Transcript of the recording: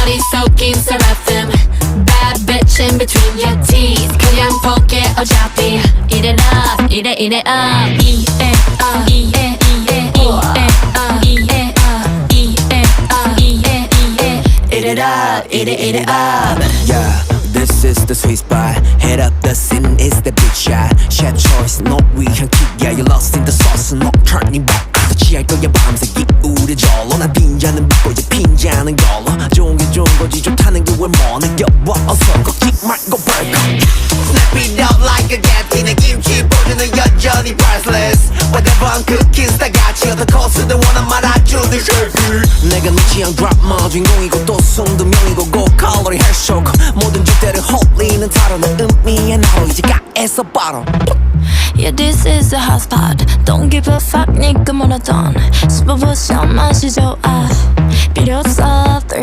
body soaking seraphim. Bad bitch in between your teeth. 그냥 볼게 어차피 Eat it up, eat it up. Eat it up, eat it, eat it, eat it up, eat it up, eat it up, eat it, eat it up, eat it, eat it up. Yeah, this is the sweet spot. Head up the scene, it's the big shot. Chef choice, no 위한 킥. Yeah, you lost in the sauce. No turning back. 취할 거야 밤새 기울여져. 난 빈자는 믿고 이제 빈자는 걸로. 좋은 게 좋은 거지 좋다는 게 왜 뭐 느껴봐. 어서 걷지 말고 벌컥. Snap it up like a gat. 내 김치 보주는 여전히 priceless. Whatever I'm cooking 다 같이 어떤 코스든 원한 말아주는 쉐이크. 내가 네 취향 드라마 주인공이고 또 순두명이고 고칼로리 헬쇼크. 모든 주제를 홀리는 타로는 의미의 나로 이제 가에서 바로. Yeah, this is a hot spot. Don't give a fuck, 니가 뭐라던. 스포버션 맛이 좋아. 필요 없어, 3